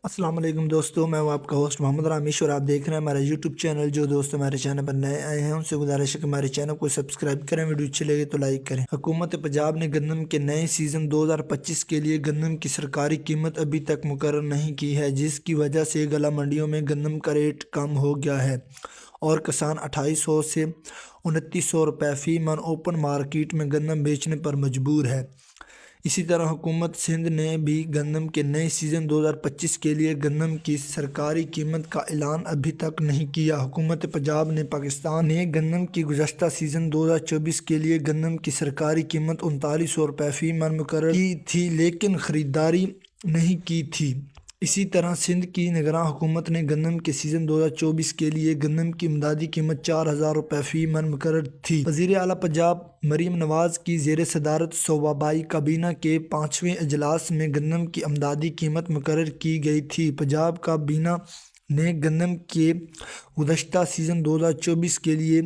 السلام علیکم دوستو، میں ہوں آپ کا ہوسٹ محمد رامیش اور آپ دیکھ رہے ہیں ہمارا یوٹیوب چینل۔ جو دوست ہمارے چینل پر نئے آئے ہیں ان سے گزارش ہے کہ ہمارے چینل کو سبسکرائب کریں، ویڈیو اچھی لگے تو لائک کریں۔ حکومت پنجاب نے گندم کے نئے سیزن 2025 کے لیے گندم کی سرکاری قیمت ابھی تک مقرر نہیں کی ہے، جس کی وجہ سے گلا منڈیوں میں گندم کا ریٹ کم ہو گیا ہے اور کسان 2800 سے 2900 روپے فی من اوپن مارکیٹ میں گندم بیچنے پر مجبور ہے۔ اسی طرح حکومت سندھ نے بھی گندم کے نئے سیزن 2025 کے لیے گندم کی سرکاری قیمت کا اعلان ابھی تک نہیں کیا۔ حکومت پنجاب نے پاکستان نے گندم کی گزشتہ سیزن 2024 کے لیے گندم کی سرکاری قیمت 3900 روپے فی من مقرر کی تھی، لیکن خریداری نہیں کی تھی۔ اسی طرح سندھ کی نگراں حکومت نے گندم کے سیزن 2024 کے لیے گندم کی امدادی قیمت 4000 روپے فی من مقرر تھی۔ وزیر اعلیٰ پنجاب مریم نواز کی زیر صدارت صوبائی کابینہ کے 5ویں اجلاس میں گندم کی امدادی قیمت مقرر کی گئی تھی۔ پنجاب کابینہ نے گندم کے گزشتہ سیزن 2024 کے لیے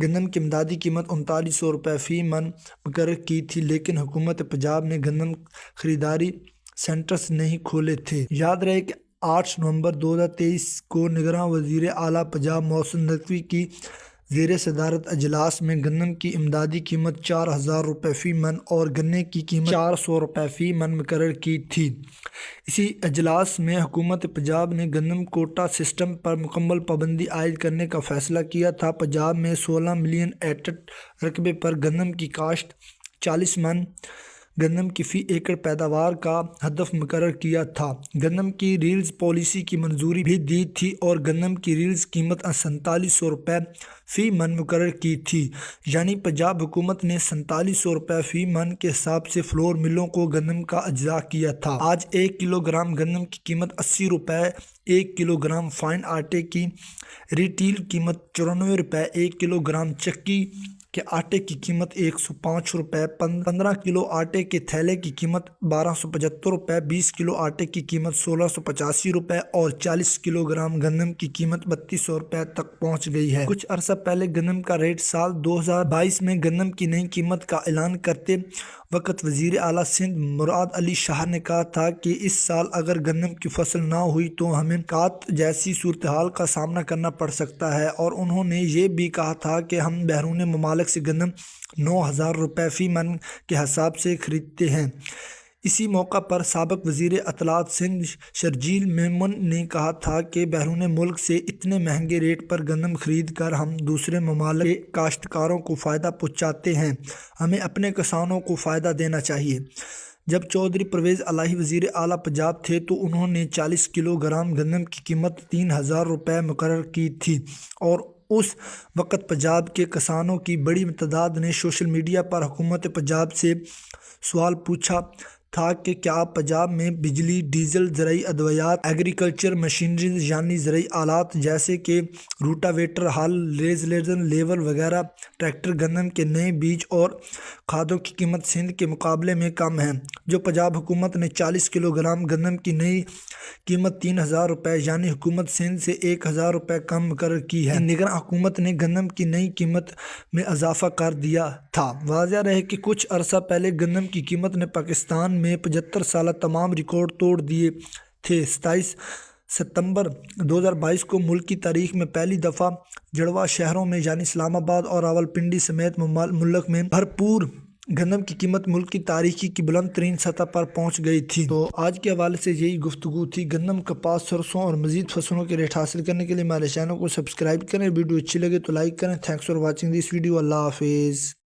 گندم کی امدادی قیمت 3900 روپے فی من مقرر کی تھی، لیکن حکومت پنجاب نے گندم خریداری سینٹرز نہیں کھولے تھے۔ یاد رہے کہ 8 نومبر 2023 کو نگراں وزیر اعلیٰ پنجاب محسن نقوی کی زیر صدارت اجلاس میں گندم کی امدادی قیمت 4000 روپے فی من اور گنے کی قیمت 400 روپے فی من مقرر کی تھی۔ اسی اجلاس میں حکومت پنجاب نے گندم کوٹا سسٹم پر مکمل پابندی عائد کرنے کا فیصلہ کیا تھا۔ پنجاب میں 16 ملین ایکڑ رقبے پر گندم کی کاشت 40 من گندم کی فی ایکڑ پیداوار کا ہدف مقرر کیا تھا۔ گندم کی ریلیز پالیسی کی منظوری بھی دی تھی اور گندم کی ریلیز قیمت 4700 روپے فی من مقرر کی تھی، یعنی پنجاب حکومت نے 4700 روپے فی من کے حساب سے فلور ملوں کو گندم کا اجراء کیا تھا۔ آج 1 کلو گرام گندم کی قیمت 80 روپے، 1 کلو گرام فائن آٹے کی ریٹیل قیمت 94 روپے، 1 کلو گرام چکی کے آٹے کی قیمت 105 روپے، 15 کلو آٹے کے تھیلے کی قیمت 1275 روپے، 20 کلو آٹے کی قیمت 1685 روپے اور 40 کلو گرام گندم کی قیمت 3200 روپے تک پہنچ گئی ہے۔ کچھ عرصہ پہلے گندم کا ریٹ سال 2022 میں گندم کی نئی قیمت کا اعلان کرتے وقت وزیر اعلیٰ سندھ مراد علی شاہ نے کہا تھا کہ اس سال اگر گندم کی فصل نہ ہوئی تو ہمیں قحط جیسی صورتحال کا سامنا کرنا پڑ سکتا ہے، اور انہوں نے یہ بھی کہا تھا کہ ہم بیرون ممالک سے گندم 9000 روپے فی من کے حساب سے خریدتے ہیں۔ اسی موقع پر سابق وزیر اطلاعات سندھ شرجیل میمن نے کہا تھا کہ بیرون ملک سے اتنے مہنگے ریٹ پر گندم خرید کر ہم دوسرے ممالک کے کاشتکاروں کو فائدہ پہنچاتے ہیں، ہمیں اپنے کسانوں کو فائدہ دینا چاہیے۔ جب چودھری پرویز الہی وزیر اعلیٰ پنجاب تھے تو انہوں نے 40 کلو گرام گندم کی قیمت 3000 روپے مقرر کی تھی، اور اس وقت پنجاب کے کسانوں کی بڑی تعداد نے سوشل میڈیا پر حکومت پنجاب سے سوال پوچھا تھا کہ کیا پنجاب میں بجلی، ڈیزل، زرعی ادویات، ایگریکلچر مشینریز یعنی زرعی آلات جیسے کہ روٹاویٹر، ہل، ریزلیزر، لیول وغیرہ، ٹریکٹر، گندم کے نئے بیج اور کھادوں کی قیمت سندھ کے مقابلے میں کم ہے؟ جو پنجاب حکومت نے 40 کلو گرام گندم کی نئی قیمت 3000 روپے یعنی حکومت سندھ سے 1000 روپے کم مقرر کی ہے۔ نگراں حکومت نے گندم کی نئی قیمت میں اضافہ کر دیا تھا۔ واضح رہے کہ کچھ عرصہ پہلے گندم کی قیمت نے پاکستان میں 75 سالہ تمام ریکارڈ توڑ دیے تھے۔ 27 ستمبر 2022 کو ملک کی تاریخ میں پہلی دفعہ جڑواں شہروں میں یعنی اسلام آباد اور راولپنڈی سمیت ملک میں بھرپور گندم کی قیمت ملک کی تاریخ کی بلند ترین سطح پر پہنچ گئی تھی۔ تو آج کے حوالے سے یہی گفتگو تھی۔ گندم، کپاس، سرسوں اور مزید فصلوں کے ریٹ حاصل کرنے کے لیے ہمارے چینل کو سبسکرائب کریں، ویڈیو اچھی لگے تو لائک کریں۔ Thanks for watching this video. اللہ حافظ۔